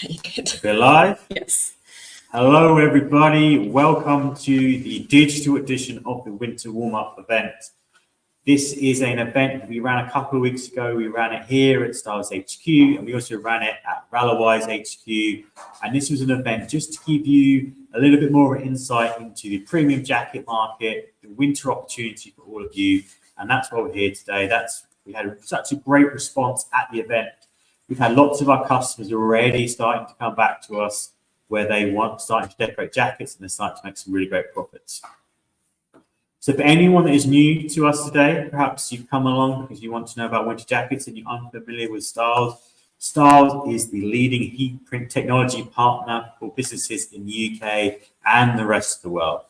Good. We're live? Yes. Hello, everybody. Welcome to the digital edition of the Winter Warm-Up event. This is an event we ran a couple of weeks ago. We ran it here at Stahls HQ, and we also ran it at Rallywise HQ. And this was an event just to give you a little bit more insight into the premium jacket market, the winter opportunity for all of you. And that's why we're here today. We had such a great response at the event. We've had lots of our customers already starting to come back to us where they starting to decorate jackets, and they're starting to make some really great profits. So for anyone that is new to us today, perhaps you've come along because you want to know about winter jackets and you're unfamiliar with Stahls. Stahls is the leading heat print technology partner for businesses in the UK and the rest of the world.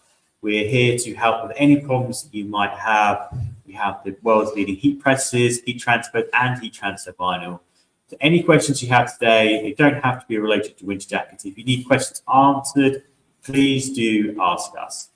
We're here to help with any problems that you might have. We have the world's leading heat presses, heat transfer, and heat transfer vinyl. So any questions you have today, they don't have to be related to winter jackets. If you need questions answered, please do ask us.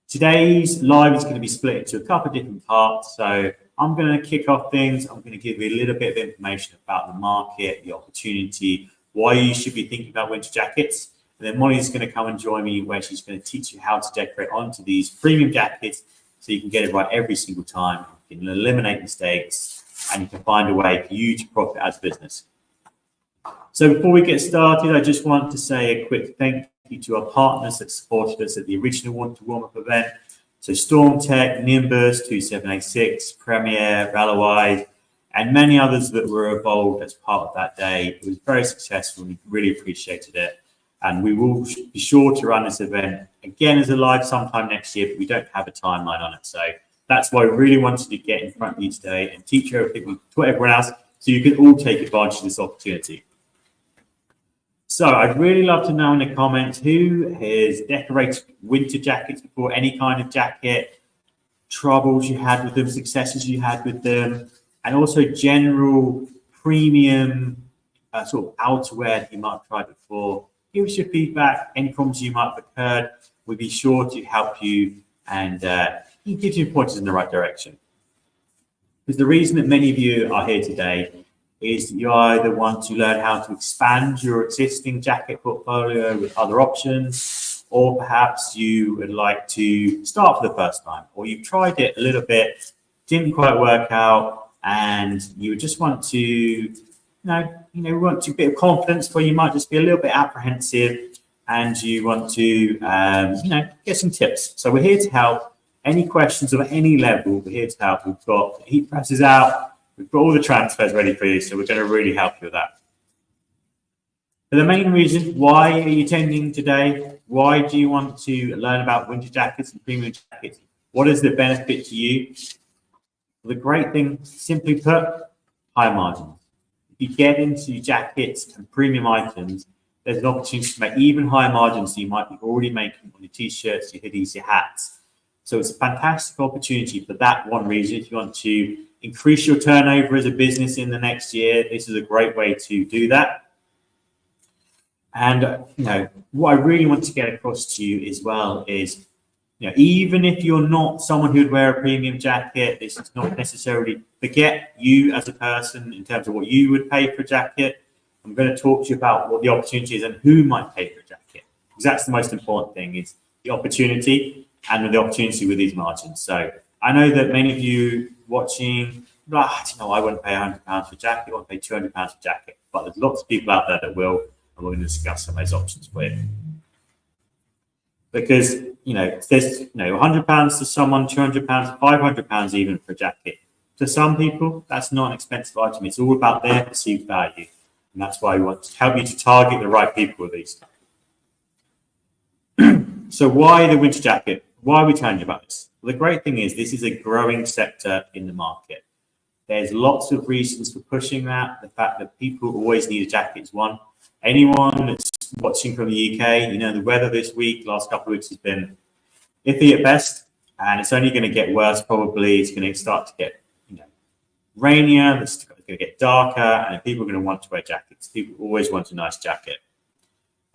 Today's live is going to be split into a couple of different parts. So I'm going to kick off things. I'm going to give you a little bit of information about the market, the opportunity, why you should be thinking about winter jackets. And then Molly's going to come and join me where she's going to teach you how to decorate onto these premium jackets so you can get it right every single time. You can eliminate mistakes and you can find a way for you to profit as a business. So before we get started, I just want to say a quick thank you to our partners that supported us at the original Winter Warm-Up event. So StormTech, Nimbus, 2786, Premier, Rallywise, and many others that were involved as part of that day. It was very successful. We really appreciated it. And we will be sure to run this event again as a live sometime next year, but we don't have a timeline on it. So that's why I really wanted to get in front of you today and teach you everything we taught everyone else so you can all take advantage of this opportunity. So I'd really love to know in the comments who has decorated winter jackets before, any kind of jacket, troubles you had with them, successes you had with them, and also general premium sort of outerwear that you might have tried before. Give us your feedback, any problems you might have occurred. We'll be sure to help you and give you pointers in the right direction. Because the reason that many of you are here today is that you either want to learn how to expand your existing jacket portfolio with other options, or perhaps you would like to start for the first time, or you've tried it a little bit, didn't quite work out, and you just want to, want a bit of confidence, where you might just be a little bit apprehensive, and you want to, get some tips. So we're here to help. Any questions of any level, we're here to help. We've got heat presses out. We've got all the transfers ready for you, so we're going to really help you with that. But the main reason, why are you attending today? Why do you want to learn about winter jackets and premium jackets? What is the benefit to you? Well, the great thing, simply put, high margins. If you get into jackets and premium items, there's an opportunity to make even higher margins than you might be already making on your t-shirts, your hoodies, your hats. So it's a fantastic opportunity for that one reason. If you want to increase your turnover as a business in the next year, this is a great way to do that. And what I really want to get across to you as well is, even if you're not someone who would wear a premium jacket, this is not necessarily forget you as a person in terms of what you would pay for a jacket. I'm going to talk to you about what the opportunity is and who might pay for a jacket, because that's the most important thing, is the opportunity and the opportunity with these margins. So I know that many of you watching, I wouldn't pay £100 for a jacket, I wouldn't pay £200 for a jacket, but there's lots of people out there that will, and we're going to discuss some of those options for you. Because, there's, £100 to someone, £200, £500 even for a jacket. To some people, that's not an expensive item. It's all about their perceived value. And that's why we want to help you to target the right people with these. So why the winter jacket? Why are we telling you about this? Well, the great thing is this is a growing sector in the market. There's lots of reasons for pushing that. The fact that people always need a jacket is one. Anyone that's watching from the UK, the weather this week, last couple of weeks has been iffy at best, and it's only going to get worse probably. It's going to start to get rainier, it's going to get darker, and people are going to want to wear jackets. People always want a nice jacket.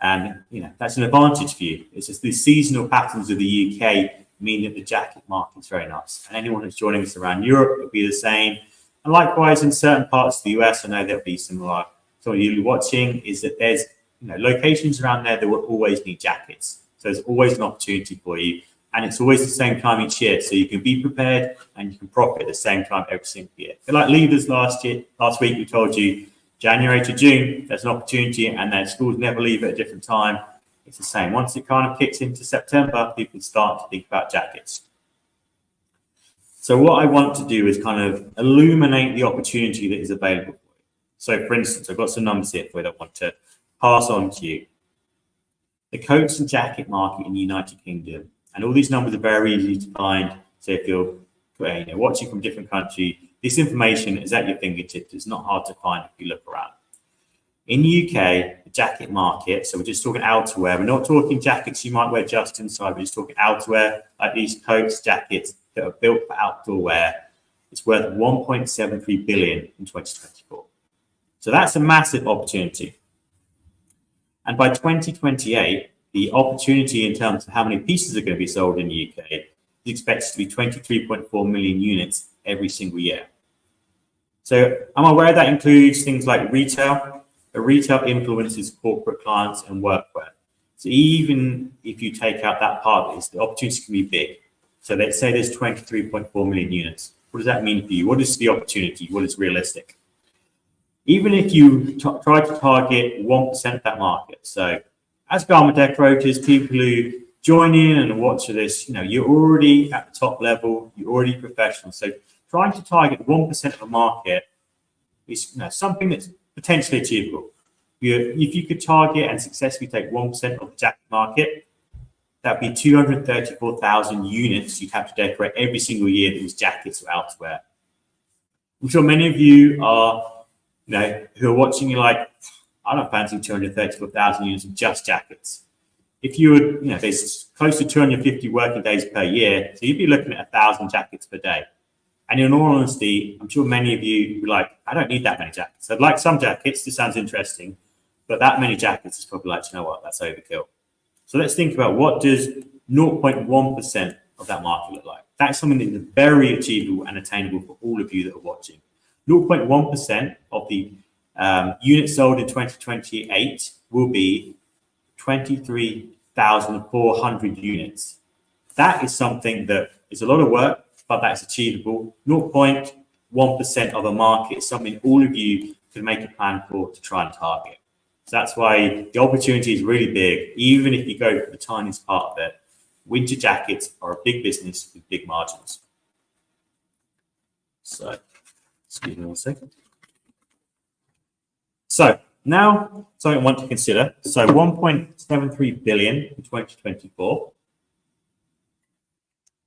And, that's an advantage for you. It's just the seasonal patterns of the UK mean that the jacket market's very nice. And anyone who's joining us around Europe will be the same. And likewise, in certain parts of the US, I know there'll be some of you watching, is that there's locations around there that will always need jackets. So there's always an opportunity for you. And it's always the same time each year. So you can be prepared and you can profit at the same time every single year. But like leaders last week, we told you January to June, there's an opportunity, and then schools never leave at a different time. It's the same. Once it kind of kicks into September, people start to think about jackets. So what I want to do is kind of illuminate the opportunity that is available for you. So for instance, I've got some numbers here for you that I want to pass on to you. The coats and jacket market in the United Kingdom, and all these numbers are very easy to find. So if you're watching from different countries, this information is at your fingertips. It's not hard to find if you look around. In the UK, the jacket market, so we're just talking outerwear. We're not talking jackets you might wear just inside. We're just talking outerwear, like these coats, jackets that are built for outdoor wear. It's worth 1.73 billion in 2024. So that's a massive opportunity. And by 2028, the opportunity in terms of how many pieces are going to be sold in the UK is expected to be 23.4 million units every single year. So I'm aware that includes things like retail. Retail influences corporate clients and workwear. So even if you take out that part of this, the opportunity can be big. So let's say there's 23.4 million units. What does that mean for you? What is the opportunity? What is realistic? Even if you try to target 1% of that market. So as garment decorators, people who join in and watch this, you're already at the top level, you're already professional. So trying to target 1% of the market is something that's potentially achievable. If you could target and successfully take 1% of the jacket market, that'd be 234,000 units you'd have to decorate every single year that was jackets or outerwear. I'm sure many of you are, who are watching, you're like, I don't fancy 234,000 units of just jackets. If you would, there's close to 250 working days per year, so you'd be looking at 1,000 jackets per day. And in all honesty, I'm sure many of you would be like, I don't need that many jackets. I'd like some jackets. This sounds interesting, but that many jackets is probably like, you know what, that's overkill. So let's think about what does 0.1% of that market look like. That's something that is very achievable and attainable for all of you that are watching. 0.1% of the units sold in 2028 will be 23,400 units. That is something that is a lot of work, but that's achievable. 0.1% of a market is something all of you can make a plan for to try and target. So that's why the opportunity is really big, even if you go for the tiniest part of it. Winter jackets are a big business with big margins. So, excuse me one second. So now something I want to consider. So 1.73 billion in 2024,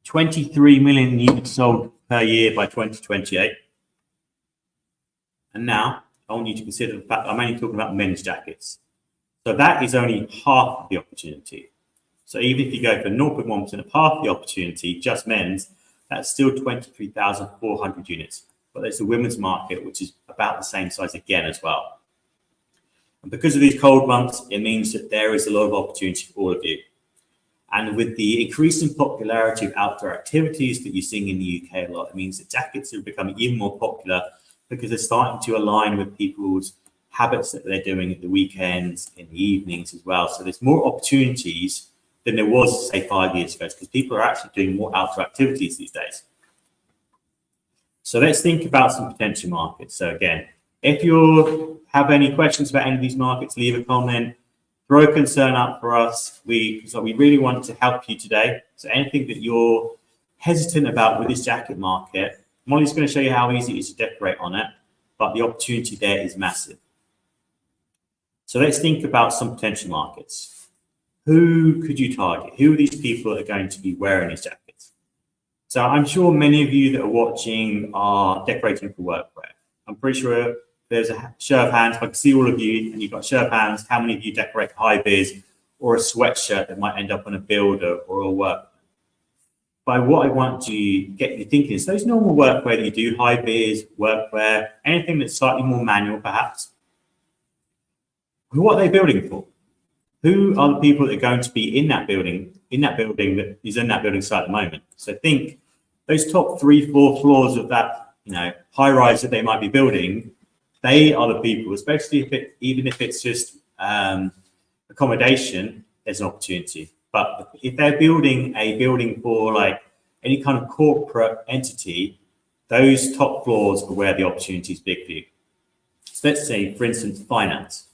23 million units sold per year by 2028. And now I want you to consider the fact that I'm only talking about men's jackets. So that is only half of the opportunity. So even if you go for 0.1% of half the opportunity, just men's, that's still 23,400 units. But there's the women's market, which is about the same size again as well. And because of these cold months, it means that there is a lot of opportunity for all of you. And with the increasing popularity of outdoor activities that you're seeing in the UK a lot, it means that jackets are becoming even more popular because they're starting to align with people's habits that they're doing at the weekends, in the evenings as well. So there's more opportunities than there was, say, 5 years ago, because people are actually doing more outdoor activities these days. So let's think about some potential markets. So again, if you have any questions about any of these markets, leave a comment, throw a concern up for us. We really want to help you today. So anything that you're hesitant about with this jacket market, Molly's going to show you how easy it is to decorate on it, but the opportunity there is massive. So let's think about some potential markets. Who could you target? Who are these people that are going to be wearing these jackets? So I'm sure many of you that are watching are decorating for workwear. I'm pretty sure there's a show of hands. If I can see all of you and you've got a show of hands, how many of you decorate high vis or a sweatshirt that might end up on a builder or a work? By what I want to get you thinking is those normal workwear that you do, high vis, workwear, anything that's slightly more manual perhaps. What are they building for? Who are the people that are going to be in that building that is in that building site at the moment? So think those top 3-4 floors of that, high rise that they might be building, they are the people, especially even if it's just accommodation, there's an opportunity. But if they're building a building for like any kind of corporate entity, those top floors are where the opportunity is big for you. So let's say, for instance, finance.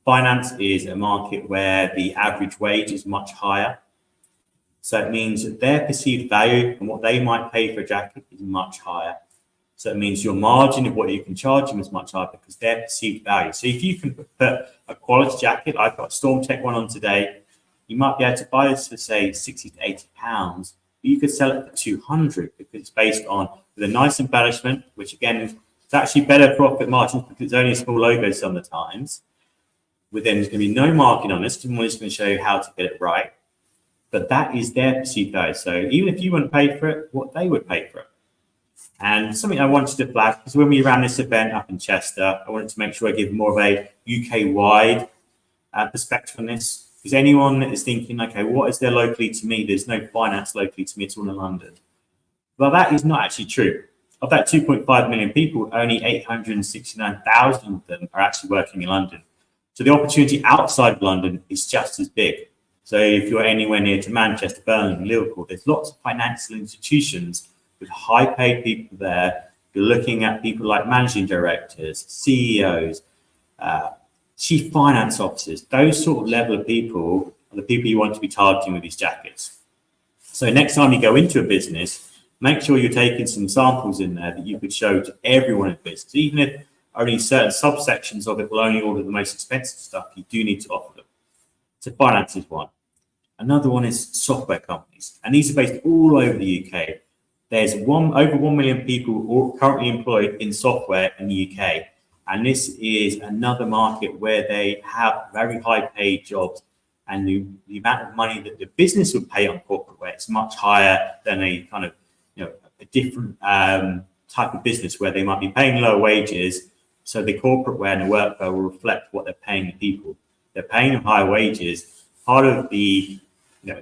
Finance is a market where the average wage is much higher. So it means that their perceived value and what they might pay for a jacket is much higher. So it means your margin of what you can charge them is much higher because their perceived value. So if you can put a quality jacket, I've got a Storm Tech one on today, you might be able to buy this for say 60 to 80 pounds, but you could sell it for 200 because it's based on with a nice embellishment, which again is actually better profit margins because it's only a small logo some of the times. With then there's going to be no marking on this, and we're just going to show you how to get it right. But that is their perceived value. So even if you wouldn't pay for it, what they would pay for it. And something I wanted to flag, because when we ran this event up in Chester, I wanted to make sure I give more of a UK-wide perspective on this. Because anyone that is thinking, okay, what is there locally to me? There's no finance locally to me, it's all in London. Well, that is not actually true. Of that 2.5 million people, only 869,000 of them are actually working in London. So the opportunity outside of London is just as big. So if you're anywhere near to Manchester, Birmingham, Liverpool, there's lots of financial institutions with high paid people there. You're looking at people like managing directors, CEOs, chief finance officers. Those sort of level of people are the people you want to be targeting with these jackets. So next time you go into a business, make sure you're taking some samples in there that you could show to everyone in the business. Even if only certain subsections of it will only order the most expensive stuff, you do need to offer them. So finance is one. Another one is software companies. And these are based all over the UK. There's over 1 million people currently employed in software in the UK. And this is another market where they have very high paid jobs. And the amount of money that the business would pay on corporate wear is much higher than a kind of, a different type of business where they might be paying lower wages. So the corporate wear and the workwear will reflect what they're paying the people. They're paying them higher wages. Part of the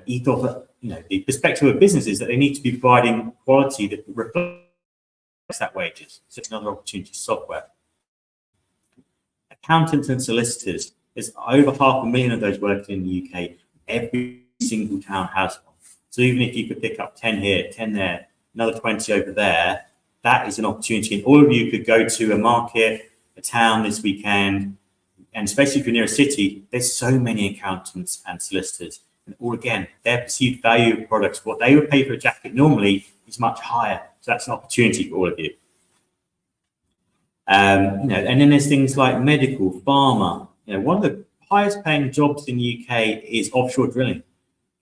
ethos, the perspective of business is that they need to be providing quality that reflects that wages. So it's another opportunity. Software. Accountants and solicitors. There's over 500,000 of those working in the UK. Every single town has one. So even if you could pick up 10 here, 10 there, another 20 over there, that is an opportunity. And all of you could go to a market, a town this weekend, and especially if you're near a city, there's so many accountants and solicitors. And all again, their perceived value of products, what they would pay for a jacket normally is much higher. So that's an opportunity for all of you. And then there's things like medical, pharma. One of the highest paying jobs in the UK is offshore drilling.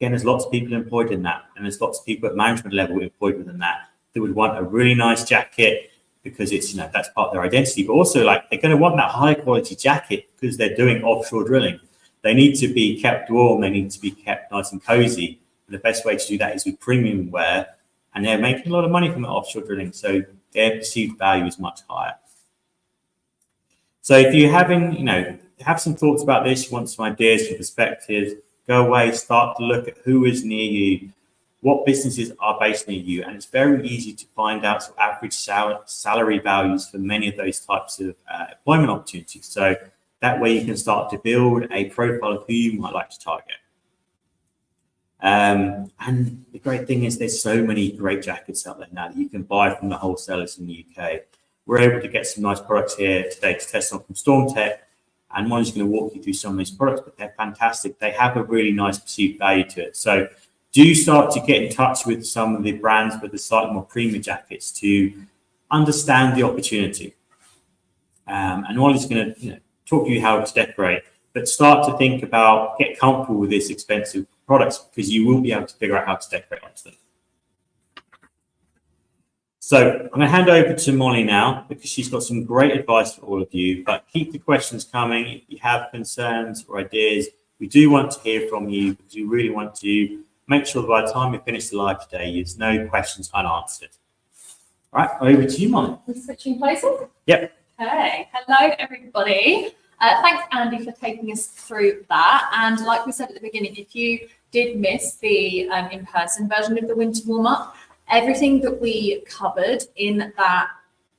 Again, there's lots of people employed in that, and there's lots of people at management level employed within that would want a really nice jacket because it's that's part of their identity. But also, like, they're going to want that high quality jacket because they're doing offshore drilling. They need to be kept warm. They need to be kept nice and cozy. And the best way to do that is with premium wear, and they're making a lot of money from the offshore drilling, so their perceived value is much higher. So if you're having, have some thoughts about this, you want some ideas, some perspectives, go away, start to look at who is near you, what businesses are based near you. And it's very easy to find out sort of average salary values for many of those types of employment opportunities. So that way you can start to build a profile of who you might like to target. And the great thing is there's so many great jackets out there now that you can buy from the wholesalers in the UK. We're able to get some nice products here today to test on from Storm Tech, and one's going to walk you through some of these products, but they're fantastic. They have a really nice perceived value to it. So do start to get in touch with some of the brands with the slightly more premium jackets to understand the opportunity. And Ollie's going to talk you how to decorate, but start to think about, get comfortable with this expensive products because you will be able to figure out how to decorate onto them. So I'm going to hand over to Molly now because she's got some great advice for all of you, but keep the questions coming. If you have concerns or ideas, we do want to hear from you because we really want to make sure that by the time we finish the live today, there's no questions unanswered. All right, over to you, Molly. We're switching places? Yep. Okay, hello everybody. Thanks, Andy, for taking us through that. And like we said at the beginning, if you did miss the in-person version of the winter warm-up, everything that we covered in that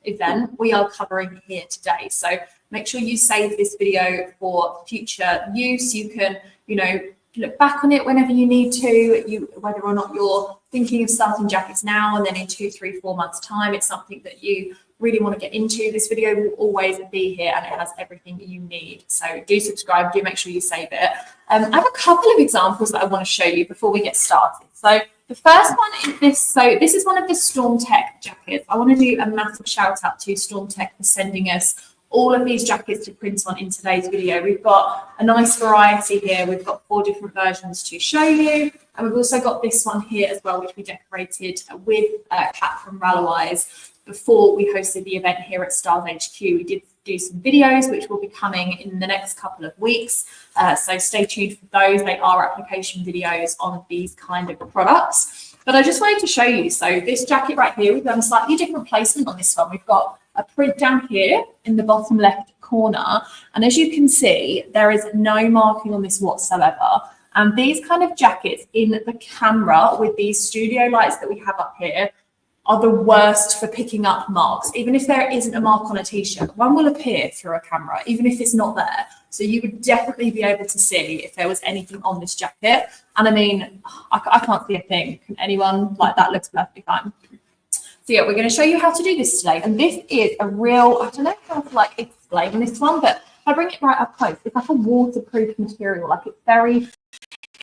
event, we are covering here today. So make sure you save this video for future use. You can you know, look back on it whenever you need to, whether or not you're thinking of starting jackets now and then in 2, 3, 4 months time, it's something that you really want to get into. This video will always be here and it has everything you need. So do subscribe, do make sure you save it. I have a couple of examples that I want to show you before we get started. So the first one is this. So this is one of the Storm Tech jackets. I want to do a massive shout out to Storm Tech for sending us all of these jackets to print on in today's video. We've got a nice variety here. We've got 4 different versions to show you. And we've also got this one here as well, which we decorated with Cat from Rallowise before we hosted the event here at Stahls HQ. We did do some videos, which will be coming in the next couple of weeks. So stay tuned for those. They are application videos on these kind of products. But I just wanted to show you. So this jacket right here, we've done a slightly different placement on this one. We've got a print down here in the bottom left corner. And as you can see, there is no marking on this whatsoever. And these kind of jackets in the camera with these studio lights that we have up here are the worst for picking up marks. Even if there isn't a mark on a t-shirt, one will appear through a camera, even if it's not there. So you would definitely be able to see if there was anything on this jacket. And I mean, I can't see a thing. Can anyone? Like, that looks perfectly fine. So yeah, we're going to show you how to do this today. And this is a real, I don't know how to like explain this one, but if I bring it right up close, it's like a waterproof material. Like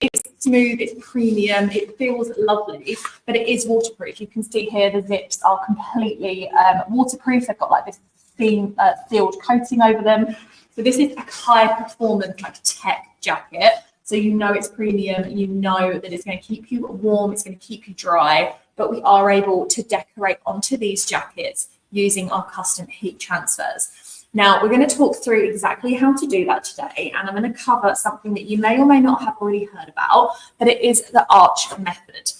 it's smooth, it's premium, it feels lovely, but it is waterproof. You can see here the zips are completely waterproof. They've got like this sealed coating over them. So this is a high performance like tech jacket. So you know it's premium, you know that it's going to keep you warm, it's going to keep you dry, but we are able to decorate onto these jackets using our custom heat transfers. Now, we're going to talk through exactly how to do that today, and I'm going to cover something that you may or may not have already heard about, but it is the arch method.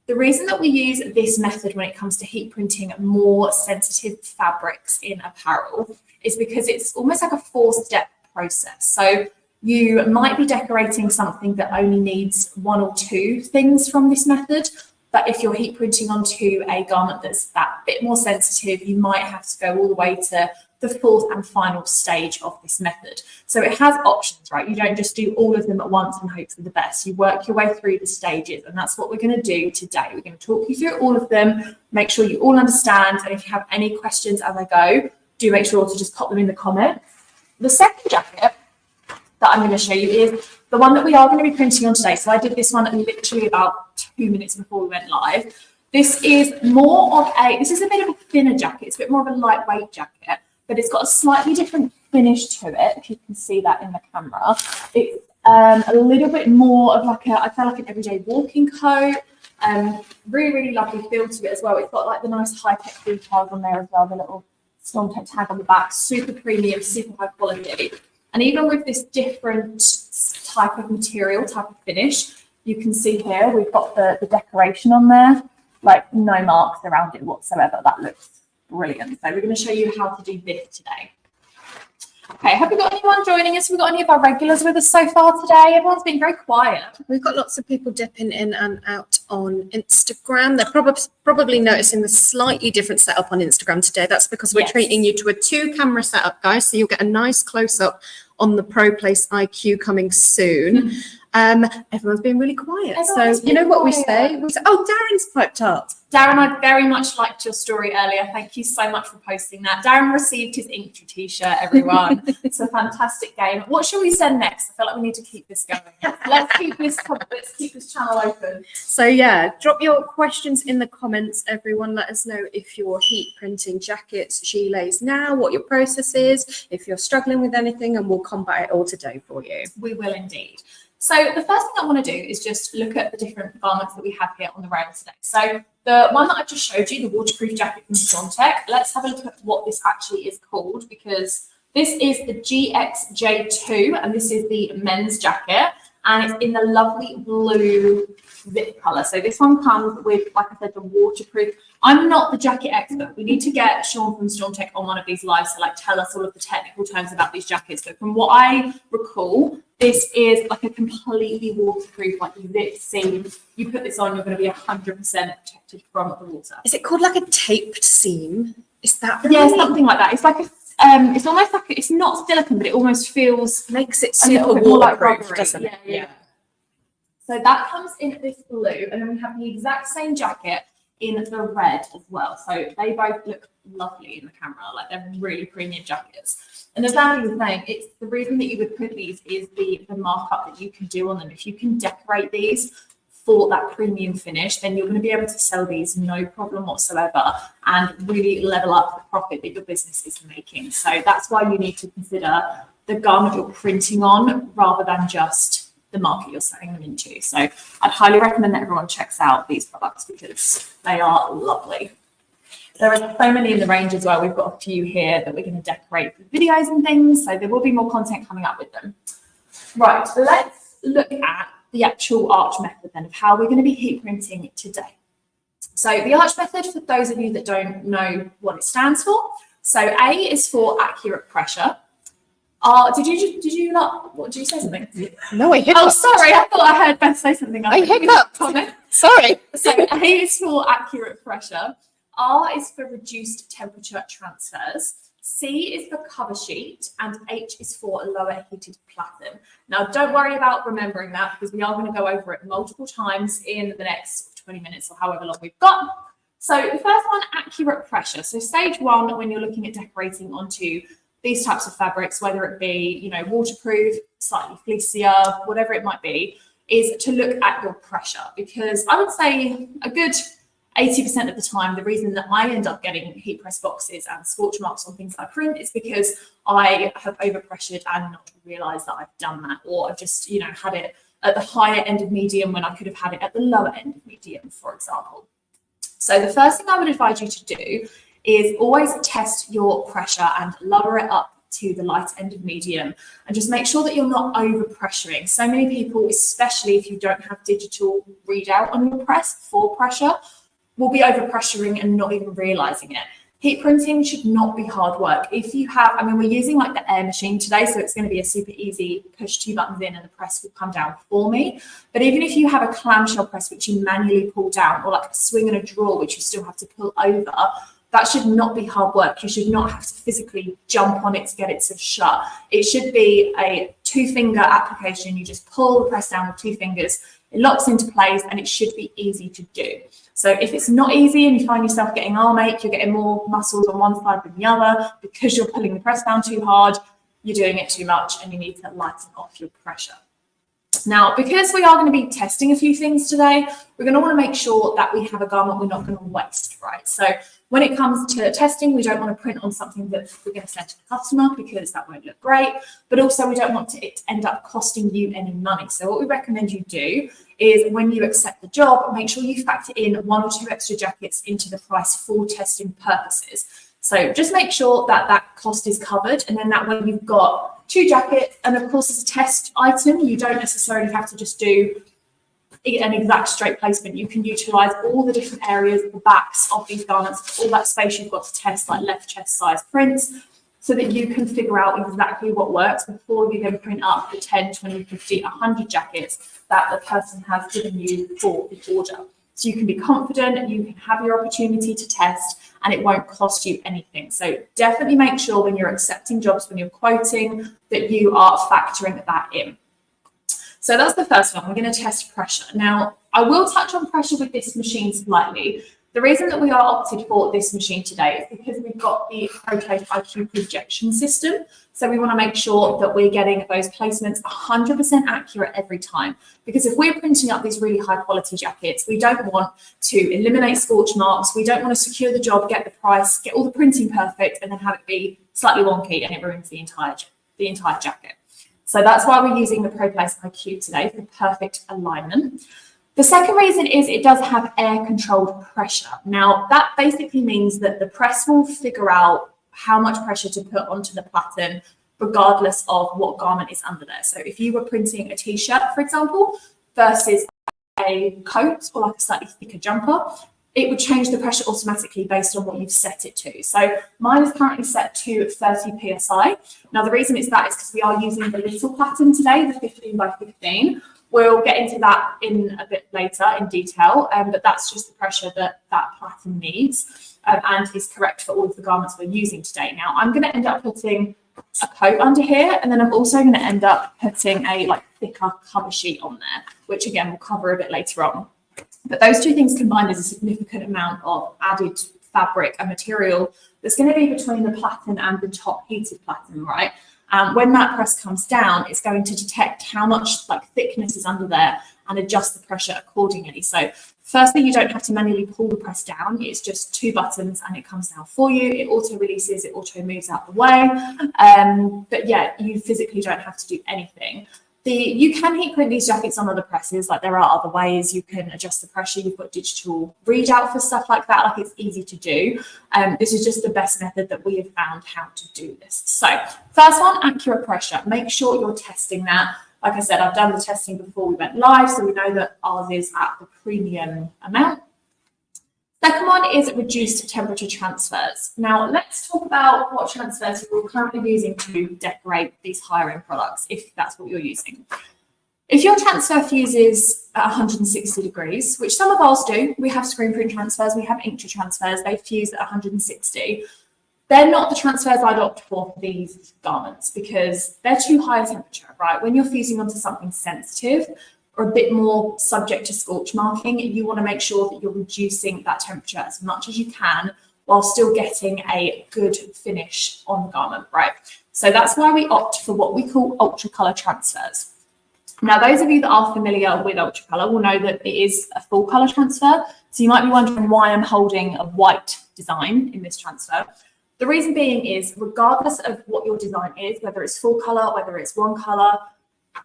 The reason that we use this method when it comes to heat printing more sensitive fabrics in apparel is because it's almost like a 4-step process. So you might be decorating something that only needs 1 or 2 things from this method, but if you're heat printing onto a garment that's that bit more sensitive, you might have to go all the way to the 4th and final stage of this method. So it has options, right? You don't just do all of them at once and hope for the best. You work your way through the stages, and that's what we're going to do today. We're going to talk you through all of them, make sure you all understand, and if you have any questions as I go, do make sure to just pop them in the comments. The second jacket that I'm going to show you is the one that we are going to be printing on today. So I did this one literally about 2 minutes before we went live. This is a bit of a thinner jacket. It's a bit more of a lightweight jacket, but it's got a slightly different finish to it, if you can see that in the camera. It's a little bit more of like I feel like an everyday walking coat. Really, really lovely feel to it as well. It's got like the nice high-tech details on there as well, the little Storm Tech tag on the back, super premium, super high quality. And even with this different type of material, type of finish, you can see here, we've got the decoration on there, like no marks around it whatsoever. That looks brilliant. So we're going to show you how to do this today. Okay, have we got anyone joining us? Have we got any of our regulars with us so far today? Everyone's been very quiet. We've got lots of people dipping in and out on Instagram. They're probably noticing the slightly different setup on Instagram today. That's because we're treating you to a 2-camera setup, guys. So you'll get a nice close-up on the ProPlace IQ coming soon. Everyone's been really quiet. So you know what we say? We say, oh, Darren's piped up. Darren, I very much liked your story earlier. Thank you so much for posting that. Darren received his Inktree t-shirt, everyone. It's a fantastic game. What shall we send next? I feel like we need to keep this going. Let's keep this channel open. So yeah, drop your questions in the comments, everyone. Let us know if you're heat printing jackets, gilets now, what your process is, if you're struggling with anything, and we'll combat it all today for you. We will indeed. So the first thing I want to do is just look at the different garments that we have here on the rail today. So the one that I just showed you, the waterproof jacket from Storm Tech, let's have a look at what this actually is called, because this is the GXJ2 and this is the men's jacket, and it's in the lovely blue zip color. So this one comes with, like I said, the waterproof. I'm not the jacket expert. We need to get Sean from Storm Tech on one of these lives to like tell us all of the technical terms about these jackets. But from what I recall, this is like a completely waterproof, like zip seam. You put this on, you're going to be 100% protected from the water. Is it called like a taped seam? Is that right? Yeah, something like that. It's like it's almost like, it's not silicone, but it almost feels, Makes it a little super bit more like waterproof, rubbery. doesn't it? Yeah. So that comes in this blue, and then we have the exact same jacket in the red as well. So they both look lovely in the camera, like they're really premium jackets. And as Andy was saying, it's the reason that you would print these is the markup that you can do on them. If you can decorate these for that premium finish, then you're going to be able to sell these no problem whatsoever and really level up the profit that your business is making. So that's why you need to consider the garment you're printing on rather than just the market you're selling them into. So I'd highly recommend that everyone checks out these products because they are lovely. There are so many in the range as well. We've got a few here that we're going to decorate for videos and things. So there will be more content coming up with them. Right, let's look at the actual arch method then of how we're going to be heat printing today. So the arch method, for those of you that don't know what it stands for, so A is for accurate pressure. Did you not, what, did you say something? No, I hiccuped. Oh, sorry, I thought I heard Beth say something. I hiccuped. Sorry. So A is for accurate pressure. R is for reduced temperature transfers. C is for cover sheet, and H is for lower heated platen. Now, don't worry about remembering that because we are going to go over it multiple times in the next 20 minutes or however long we've got. So the first one, accurate pressure. So stage one, when you're looking at decorating onto these types of fabrics, whether it be, you know, waterproof, slightly fleecier, whatever it might be, is to look at your pressure, because I would say a good 80% of the time, the reason that I end up getting heat press boxes and scorch marks on things I print is because I have overpressured and not realised that I've done that, or I've just, you know, had it at the higher end of medium when I could have had it at the lower end of medium, for example. So the first thing I would advise you to do is always test your pressure and lower it up to the light end of medium, and just make sure that you're not over pressuring. So many people, especially if you don't have digital readout on your press for pressure, will be over pressuring and not even realizing it. Heat printing should not be hard work. If you have, I mean, we're using like the air machine today, so it's going to be a super easy push 2 buttons in and the press will come down for me. But even if you have a clamshell press which you manually pull down, or like a swing and a drawer which you still have to pull over, that should not be hard work. You should not have to physically jump on it to get it to shut. It should be a 2-finger application. You just pull the press down with 2 fingers. It locks into place and it should be easy to do. So if it's not easy and you find yourself getting arm ache, you're getting more muscles on one side than the other because you're pulling the press down too hard, you're doing it too much and you need to lighten off your pressure. Now, because we are going to be testing a few things today, we're going to want to make sure that we have a garment we're not going to waste, right? So when it comes to testing, we don't want to print on something that we're going to send to the customer because that won't look great, but also we don't want it to end up costing you any money. So what we recommend you do is when you accept the job, make sure you factor in 1 or 2 extra jackets into the price for testing purposes. So just make sure that that cost is covered, and then that way you've got 2 jackets, and of course as a test item, you don't necessarily have to just do an exact straight placement. You can utilize all the different areas, the backs of these garments, all that space you've got to test, like left chest size prints, so that you can figure out exactly what works before you then print up the 10, 20, 50, 100 jackets that the person has given you for the order. So you can be confident, you can have your opportunity to test, and it won't cost you anything. So definitely make sure when you're accepting jobs, when you're quoting, that you are factoring that in. So that's the first one. We're going to test pressure. Now, I will touch on pressure with this machine slightly. The reason that we are opted for this machine today is because we've got the ProTaste IQ projection system. So we want to make sure that we're getting those placements 100% accurate every time. Because if we're printing up these really high quality jackets, we don't want to eliminate scorch marks. We don't want to secure the job, get the price, get all the printing perfect, and then have it be slightly wonky and it ruins the entire jacket. So that's why we're using the ProTaste IQ today for perfect alignment. The second reason is it does have air-controlled pressure. Now, that basically means that the press will figure out how much pressure to put onto the platen, regardless of what garment is under there. So if you were printing a t-shirt, for example, versus a coat or like a slightly thicker jumper, it would change the pressure automatically based on what you've set it to. So mine is currently set to 30 PSI. Now, the reason it's that is because we are using the little platen today, the 15 by 15. We'll get into that in a bit later in detail, but that's just the pressure that platen needs and is correct for all of the garments we're using today. Now, I'm going to end up putting a coat under here, and then I'm also going to end up putting a thicker cover sheet on there, which again we'll cover a bit later on. But those two things combined is a significant amount of added fabric and material that's going to be between the platen and the top heated platen, right? When that press comes down, it's going to detect how much thickness is under there and adjust the pressure accordingly. So firstly, you don't have to manually pull the press down. It's just 2 buttons and it comes down for you. It auto releases, it auto moves out the way. But yeah, you physically don't have to do anything. You can heat print these jackets on other presses. There are other ways you can adjust the pressure. You've got digital readout for stuff like that. It's easy to do. This is just the best method that we have found how to do this. So first one, accurate pressure. Make sure you're testing that. Like I said, I've done the testing before we went live, so we know that ours is at the premium amount. Second one is reduced temperature transfers. Now, let's talk about what transfers you're currently using to decorate these higher end products, if that's what you're using. If your transfer fuses at 160 degrees, which some of ours do, we have screen print transfers, we have inkjet transfers, they fuse at 160. They're not the transfers I'd opt for these garments because they're too high a temperature, right? When you're fusing onto something sensitive, or a bit more subject to scorch marking, you want to make sure that you're reducing that temperature as much as you can while still getting a good finish on the garment, right? So that's why we opt for what we call ultra color transfers. Now, those of you that are familiar with ultra color will know that it is a full color transfer. So you might be wondering why I'm holding a white design in this transfer. The reason being is regardless of what your design is, whether it's full color, whether it's one color,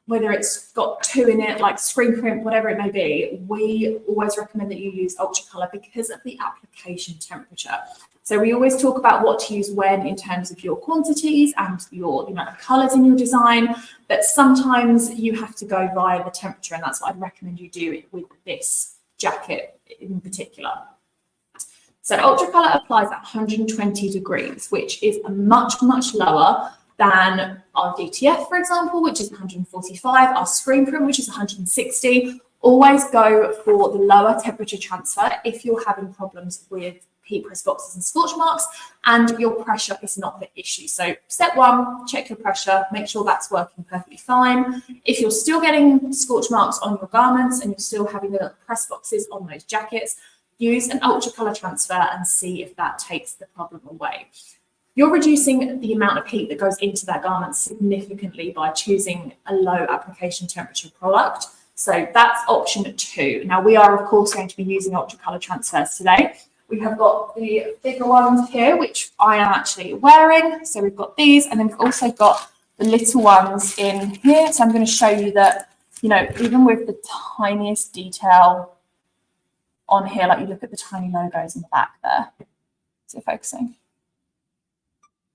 whether it's got 2 in it, like screen print, whatever it may be, we always recommend that you use ultra color because of the application temperature. So we always talk about what to use when in terms of your quantities and the amount of colors in your design, but sometimes you have to go via the temperature, and that's what I'd recommend you do with this jacket in particular. So ultra color applies at 120 degrees, which is much lower than our DTF, for example, which is 145, our screen print, which is 160. Always go for the lower temperature transfer if you're having problems with heat press boxes and scorch marks and your pressure is not the issue. So step 1, check your pressure, make sure that's working perfectly fine. If you're still getting scorch marks on your garments and you're still having the press boxes on those jackets, use an ultra color transfer and see if that takes the problem away. You're reducing the amount of heat that goes into that garment significantly by choosing a low application temperature product. So that's option 2. Now we are of course going to be using ultra color transfers today. We have got the bigger ones here, which I am actually wearing. So we've got these, and then we've also got the little ones in here. So I'm going to show you that, even with the tiniest detail on here, like you look at the tiny logos in the back there. Is it focusing?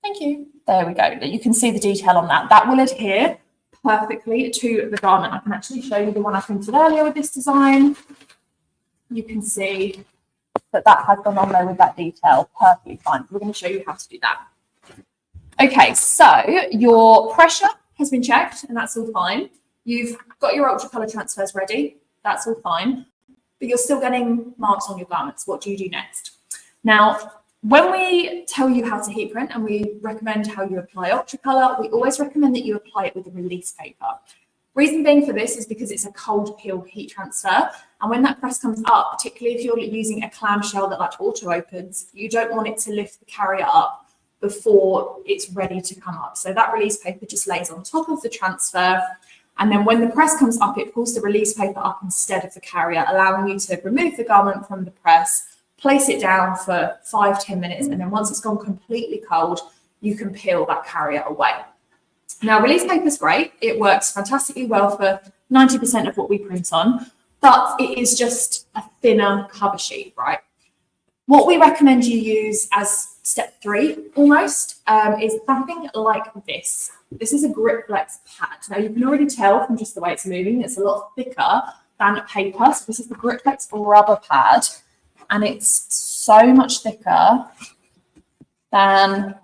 Thank you. There we go. You can see the detail on that. That will adhere perfectly to the garment. I can actually show you the one I printed earlier with this design. You can see that has gone on there with that detail perfectly fine. We're going to show you how to do that. Okay, so your pressure has been checked and that's all fine. You've got your ultra color transfers ready. That's all fine. But you're still getting marks on your garments. What do you do next? Now, when we tell you how to heat print and we recommend how you apply ultra color, we always recommend that you apply it with a release paper. Reason being for this is because it's a cold peel heat transfer. And when that press comes up, particularly if you're using a clamshell that auto opens, you don't want it to lift the carrier up before it's ready to come up. So that release paper just lays on top of the transfer. And then when the press comes up, it pulls the release paper up instead of the carrier, allowing you to remove the garment from the press, place it down for 5-10 minutes, and then once it's gone completely cold, you can peel that carrier away. Now, release paper is great. It works fantastically well for 90% of what we print on, but it is just a thinner cover sheet, right? What we recommend you use as step 3 almost is something like this. This is a Grip Flex pad. Now, you can already tell from just the way it's moving, it's a lot thicker than paper. So this is the Grip Flex rubber pad. And it's so much thicker than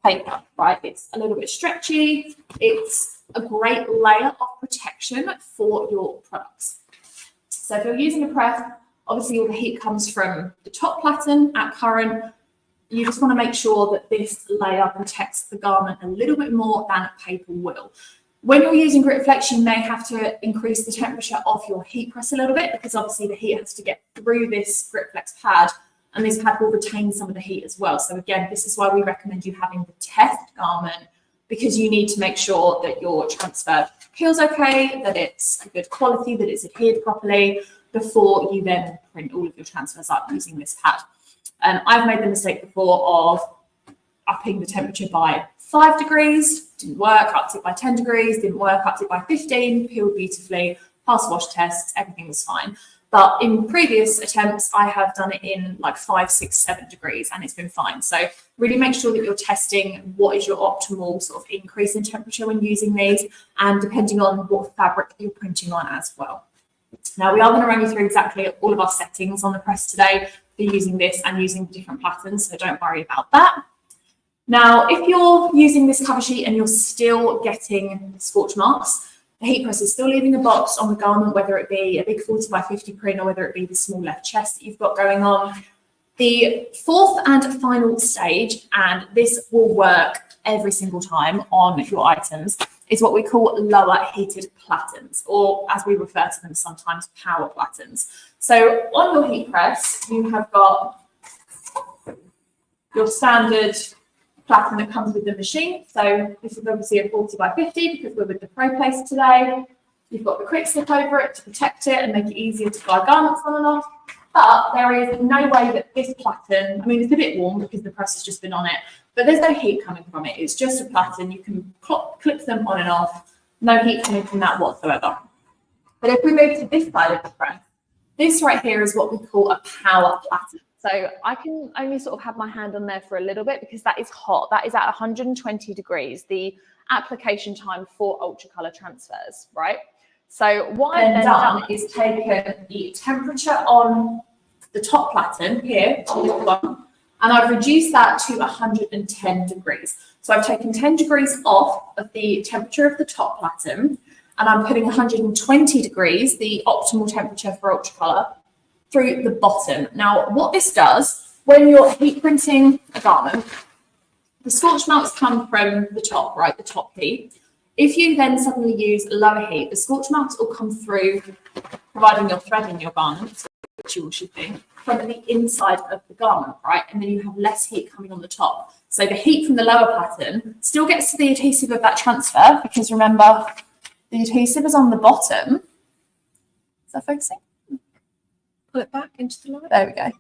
paper, right? It's a little bit stretchy. It's a great layer of protection for your products. So if you're using a press, obviously all the heat comes from the top platen at current. You just want to make sure that this layer protects the garment a little bit more than a paper will. When you're using Grit Flex, you may have to increase the temperature of your heat press a little bit, because obviously the heat has to get through this Grit Flex pad, and this pad will retain some of the heat as well. So again, this is why we recommend you having the test garment, because you need to make sure that your transfer peels okay, that it's a good quality, that it's adhered properly, before you then print all of your transfers up using this pad. I've made the mistake before of upping the temperature by 5 degrees, didn't work, upped it by 10 degrees, didn't work, upped it by 15, peeled beautifully, passed wash tests, everything was fine. But in previous attempts, I have done it in like 5, 6, 7 degrees, and it's been fine. So really make sure that you're testing what is your optimal sort of increase in temperature when using these, and depending on what fabric you're printing on as well. Now, we are going to run you through exactly all of our settings on the press today for using this and using different patterns, so don't worry about that. Now, if you're using this cover sheet and you're still getting scorch marks, the heat press is still leaving a box on the garment, whether it be a big 40 by 50 print or whether it be the small left chest that you've got going on. The fourth and final stage, and this will work every single time on your items, is what we call lower heated platens, or as we refer to them sometimes, power platens. So on your heat press, you have got your standard platen that comes with the machine. So this is obviously a 40 by 50 because we're with the Pro Place today. You've got the quick slip over it to protect it and make it easier to dry garments on and off. But there is no way that this platen, I mean, it's a bit warm because the press has just been on it, but there's no heat coming from it. It's just a platen. You can clip them on and off. No heat coming from that whatsoever. But if we move to this side of the press, this right here is what we call a power platen. So I can only sort of have my hand on there for a little bit because that is hot. That is at 120 degrees, the application time for ultra color transfers, right? So what I've then done is taken the temperature on the top platen here, on this one, and I've reduced that to 110 degrees. So I've taken 10 degrees off of the temperature of the top platen, and I'm putting 120 degrees, the optimal temperature for ultra color, through the bottom. Now, what this does, when you're heat printing a garment, the scorch marks come from the top, right, the top heat. If you then suddenly use lower heat, the scorch marks will come through, providing you're threading your garment, which you should be, from the inside of the garment, right? And then you have less heat coming on the top. So the heat from the lower platen still gets to the adhesive of that transfer, because remember, the adhesive is on the bottom. Is that focusing? Pull it back into the light. There we go.